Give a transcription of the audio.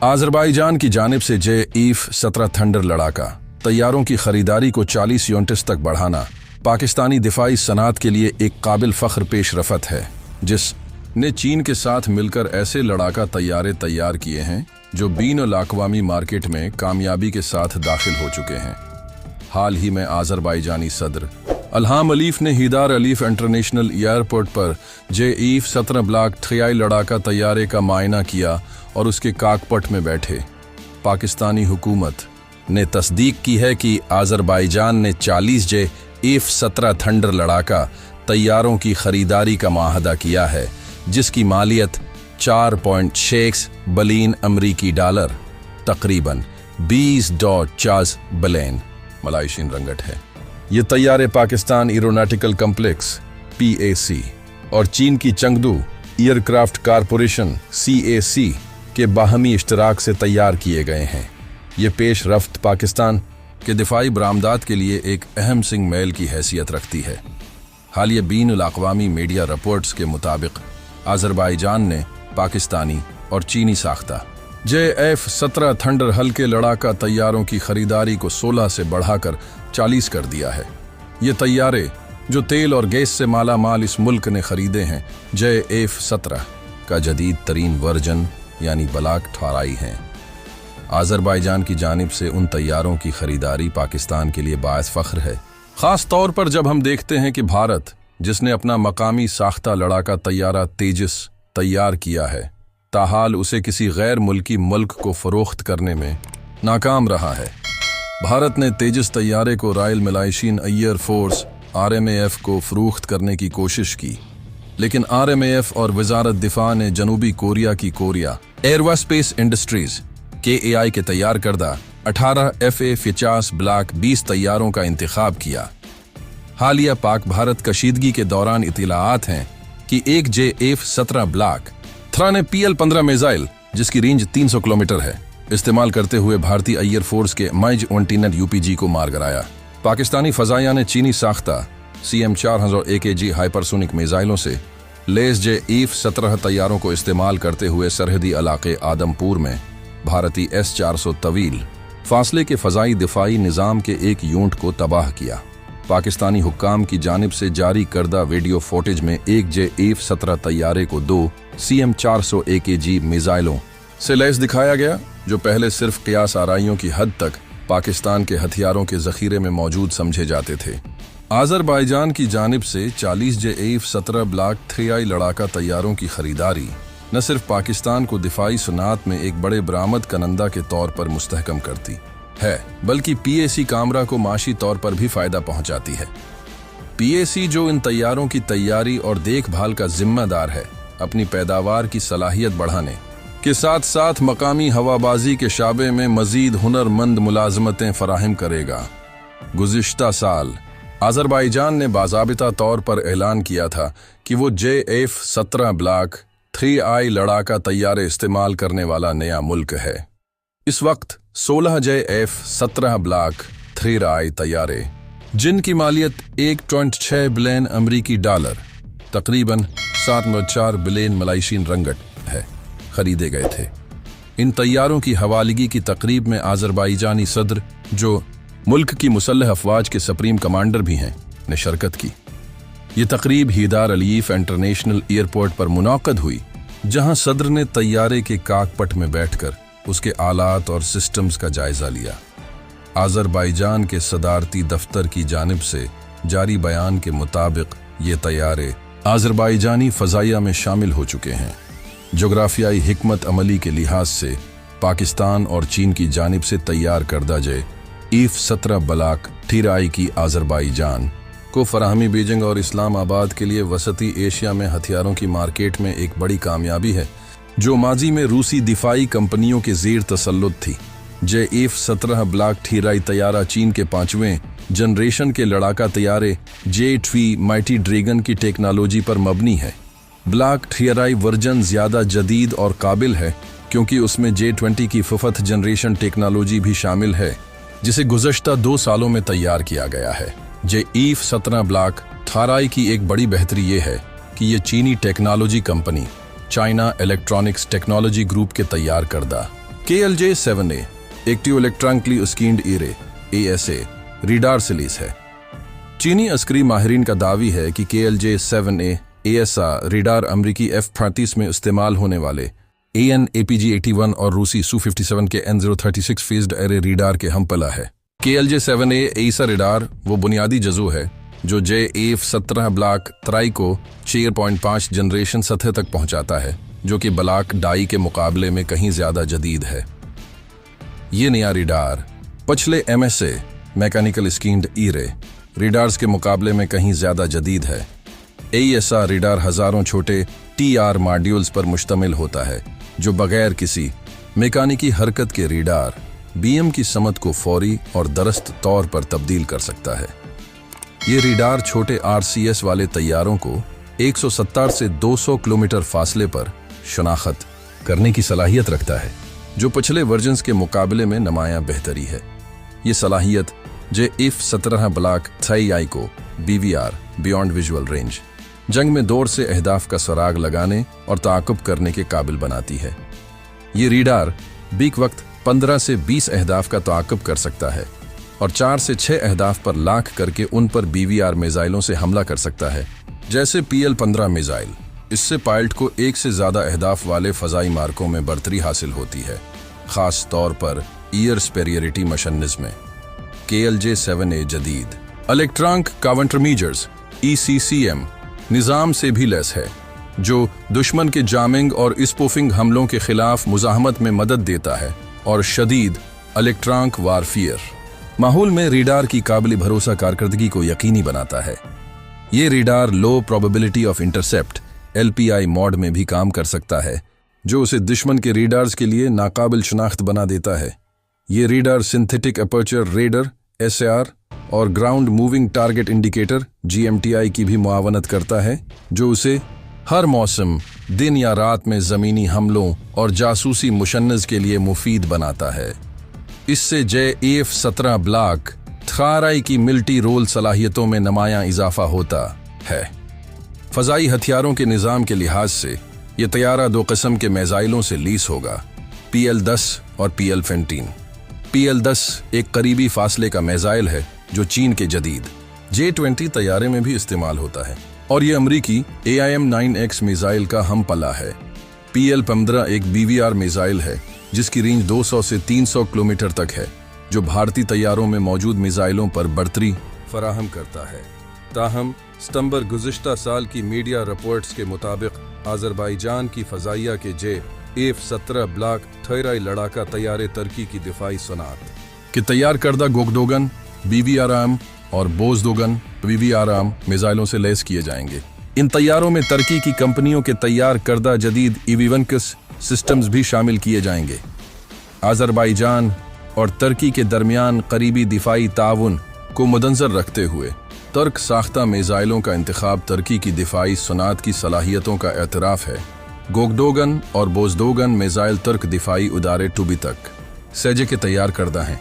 Azerbaijan की जानिब से J-17 थंडर लड़ाका तैयारों की खरीदारी को 40 यूनिट्स तक बढ़ाना पाकिस्तानी दिफाई सनात के लिए एक काबिल फ़ख्र पेशरफत है, जिसने चीन के साथ मिलकर ऐसे लड़ाका तैयारे तैयार किए हैं जो बीन-उल-अक़वामी मार्केट में कामयाबी के साथ दाखिल हो चुके हैं। हाल ही में आज़रबाईजानी सदर इल्हाम अलीफ ने हीदार अलीफ इंटरनेशनल एयरपोर्ट पर J-17 ब्लॉक 3I लड़ाका तैयारे का मायना किया और उसके काकपट में बैठे। पाकिस्तानी हुकूमत ने तस्दीक की है कि आज़रबाईजान ने 40 J-17 थंडर लड़ाका तैयारों की खरीदारी का मुआहदा किया है, जिसकी मालियत 4.6 बिलियन अमरीकी डॉलर तकरीबन 20.4 बिलियन मलाइशियन रंगट है। ये तैयारे पाकिस्तान एरोनॉटिकल कॉम्प्लेक्स PAC और चीन की चंगदू एयरक्राफ्ट कारपोरेशन CAC के बाहमी इश्तराक से तैयार किए गए हैं। ये पेश रफ्त पाकिस्तान के दिफाई बरामदात के लिए एक अहम सिंग मेल की हैसियत रखती है। हालिया बीन-उल-अक़वामी मीडिया रिपोर्ट्स के मुताबिक आज़रबाईजान ने पाकिस्तानी और चीनी साख्ता J-17 थंडर हल्के लड़ाका तैयारों की खरीदारी को 16 से बढ़ाकर 40 कर दिया है। ये तैयारे जो तेल और गैस से माला माल इस मुल्क ने खरीदे हैं J-17 का जदीद तरीन वर्जन यानी ब्लॉक 3I हैं। आज़रबाईजान की जानिब से उन तैयारों की खरीदारी पाकिस्तान के लिए बाइस फ़ख्र है, ख़ास तौर पर जब हम देखते हैं कि भारत, जिसने अपना मकामी साख्ता लड़ाका तैयारा तेजस तैयार किया है, ताहाल उसे किसी गैर मुल्की मुल्क को फ़रोख्त करने में नाकाम रहा है। भारत ने तेजस तैयारे को रॉयल मलाइशियन एयर फोर्स RMAF को फ़रोख्त करने की कोशिश की, लेकिन RMAF और वज़ारत दिफा ने जनूबी कोरिया की कोरिया एयरस्पेस इंडस्ट्रीज़ KAI के तैयार करदा 18 F/A-50 ब्लॉक 20 तैयारों का इंतखाब किया। हालिया पाक भारत कशीदगी के दौरान इत्तलाआत हैं कि एक J-17 ब्लॉक 3 ने PL-15 मिसाइल, जिसकी रेंज 300 किलोमीटर है, इस्तेमाल करते हुए भारतीय एयर फोर्स के MiG-29 UPG को मार गिराया। पाकिस्तानी फ़ज़ाइया ने चीनी साख्ता CM-400 AKG हाइपरसोनिक मिसाइलों से लेस J-17 तैयारों को इस्तेमाल करते हुए सरहदी इलाके आदमपुर में भारतीय S-400 तवील फासले के फ़ज़ाई दिफाई निज़ाम के एक यूनिट को तबाह किया। पाकिस्तानी हुक्काम की जानिब से जारी करदा वीडियो फुटेज में एक J-17 तैयारे को 2 CM-400 AKG मिसाइलों से लैस दिखाया गया, जो पहले सिर्फ क़ियास आराइयों की हद तक पाकिस्तान के हथियारों के ज़ख़ीरे में मौजूद समझे जाते थे। आज़रबाईजान की जानिब से 40 J-17 ब्लॉक 3I लड़ाका तैयारों की खरीदारी न सिर्फ पाकिस्तान को दिफाई सनात में एक बड़े बरामद कनंदा के तौर पर मुस्तहकम करती है, बल्कि PAC कामरा को माशी तौर पर भी फ़ायदा पहुंचाती है। PAC जो इन तैयारों की तैयारी और देखभाल का जिम्मेदार है, अपनी पैदावार की सलाहियत बढ़ाने के साथ साथ मकामी हवाबाजी के शाबे में मज़ीद हुनरमंद मुलाजमतें फराहम करेगा। गुज़िश्ता साल आज़रबाईजान ने बाज़ाबिता तौर पर ऐलान किया था कि वो J-17 ब्लॉक 3I लड़ाका तैयारे इस्तेमाल करने वाला नया मुल्क है। इस वक्त 16 J-17 ब्लॉक 3I तैयारे, जिनकी मालियत 1.6 बिलियन अमरीकी डॉलर तकरीबन 7.4 बिलियन मलाइशियन रंगट है, खरीदे गए थे। इन तैयारों की हवालगी की तकरीब में आज़रबाईजानी सदर, जो मुल्क की मुसल्लह अफवाज के सुप्रीम कमांडर भी हैं, ने शिरकत की। ये तकरीब हीदार अलीफ इंटरनेशनल एयरपोर्ट पर मुनाक़द हुई, जहां सदर ने तैयारे के काकपट में बैठकर उसके आलात और सिस्टम्स का जायजा लिया। आज़रबाईजान के सदारती दफ्तर की जानिब से जारी बयान के मुताबिक ये तैयारे आज़रबाईजानी फ़ज़ाइया में शामिल हो चुके हैं। जोग्राफियाई हिकमत अमली के लिहाज से पाकिस्तान और चीन की जानिब से तैयार करदा J-17 ब्लॉक 3I की आज़रबाईजान को फराहमी बीजिंग और इस्लामाबाद के लिए वसती एशिया में हथियारों की मार्केट में एक बड़ी कामयाबी है, जो माजी में रूसी दिफाई कंपनियों के ज़ेर तसल्लुत थी। J-17 ब्लॉक 3I तैयारा चीन के 5वें जनरेशन के लड़ाका तैयारे J-3 माइटी ड्रैगन की टेक्नोलॉजी पर मबनी है। ब्लॉक 3I वर्जन ज़्यादा जदीद और काबिल है, क्योंकि उसमें J-20 की 5th जनरेशन टेक्नोलॉजी भी शामिल है, जिसे गुज़श्ता 2 सालों में तैयार किया गया है। J-17 ब्लॉक 3I की एक बड़ी बेहतरी ये है कि ये चीनी technology company China electronics technology group के तैयार करदा KLJ-7A active electronically scanned array ASA radar से लैस है। चीनी अस्करी माहिरीन का दावी है कि KLJ-7A ASA रीडार अमरीकी F-35 में इस्तेमाल होने वाले AN APG-81 और रूसी Su-57 के N036 फेज्ड एरे रीडार के हमपला है। KLJ-7A ASA रीडार वो बुनियादी जजू है जो F-17 ब्लॉक 3 को 4.5 जनरेशन सतह तक पहुंचाता है, जो कि ब्लॉक डाई के मुकाबले में कहीं ज्यादा जदीद है। ये नया रीडार पिछले MSA मैकेनिकल स्कीन्ड एरे रीडार्स के मुकाबले में कहीं ज्यादा जदीद है। ASA रीडार हजारों छोटे TR मॉड्यूल्स पर मुश्तमिल होता है, जो बगैर किसी मैकेनिकी हरकत के रीडार BM की समत को फौरी और दरस्त तौर पर तब्दील कर सकता है। ये रीडार छोटे RCS वाले तैयारों को 170 से 200 किलोमीटर फासले पर शनाख्त करने की सलाहियत रखता है, जो पिछले वर्जन्स के मुकाबले में नुमायां बेहतरी है। ये सलाहियत F-17 ब्लॉक 3I को BVR बियॉन्ड विजुअल रेंज जंग में दौर से अहदाफ का सुराग लगाने और ताक़ुब करने के काबिल बनाती है। ये रीडार बीक वक्त 15 से 20 अहदाफ का ताक़ुब कर सकता है और 4 से 6 अहदाफ पर लाख करके उन पर BVR मिसाइलों से हमला कर सकता है, जैसे PL-15 मिसाइल। इससे पायलट को एक से ज्यादा अहदाफ वाले फजाई मार्कों में बर्तरी हासिल होती है, खास तौर पर ईयर स्पेरियरिटी मशन्निज में। KLJ-7A जदीद इलेक्ट्रॉनिक काउंटरमीजर्स ECCM निज़ाम से भी लैस है, जो दुश्मन के जामिंग और स्पूफिंग हमलों के खिलाफ मुजाहमत में मदद देता है और शदीद इलेक्ट्रॉनिक वारफेयर माहौल में रीडार की काबिल भरोसा कारकर्दगी को यकीनी बनाता है। ये reader low probability of intercept LPI mode में भी काम कर सकता है, जो उसे दुश्मन के रीडार्स के लिए नाकाबिल शनाख्त बना देता है। ये reader synthetic aperture raider SAR और ground moving target indicator GMTI की भी मुआवनत करता है, जो उसे हर मौसम दिन या रात में ज़मीनी हमलों और जासूसी मुशन्नज़ के लिए मुफीद बनाता है। इससे F-17 ब्लॉक 3I की मिल्टी रोल सलाहियतों में नुमायां इजाफा होता है। फ़ज़ाई हथियारों के निज़ाम के लिहाज से ये तैयारा 2 किस्म के मिसाइलों से लीस होगा, PL-10 और PL-15। PL-10 एक करीबी फासले का मिसाइल है जो चीन के जदीद J-20 तैयारे में भी इस्तेमाल होता है, और ये अमरीकी AIM-9X मिसाइल का हम पला है। PL-15 एक BVR मिसाइल है जिसकी रेंज 200 से 300 किलोमीटर तक है, जो भारतीय तैयारों में मौजूद मिसाइलों पर बढ़तरी फराहम करता है। ताहम सितंबर गुज़िश्ता साल की मीडिया रिपोर्ट्स के मुताबिक आज़रबाईजान की फ़ज़ाइया के F-17 ब्लॉक 3I लड़ाका तैयारे तुर्की की दिफाई सनात के तैयार करदा गोगदोगन BVR और बोज़दोगन BVR मिसाइलों से लैस किए जाएंगे। इन तैयारों में तुर्की की कंपनियों के तैयार करदा जदीद EV-1 सिस्टम्स भी शामिल किए जाएंगे। आज़रबाईजान और तुर्की के दरमियान करीबी दिफाई ताउन को मद्देनज़र रखते हुए तुर्क साख्ता मिसाइलों का इंतखाब तुर्की की दिफाई सनात की सलाहियतों का एतराफ़ है। गोगदोगन और बोज़दोगन मिसाइल तुर्क दिफाई उदारे टूबी तक सेजे के तैयार करदा हैं।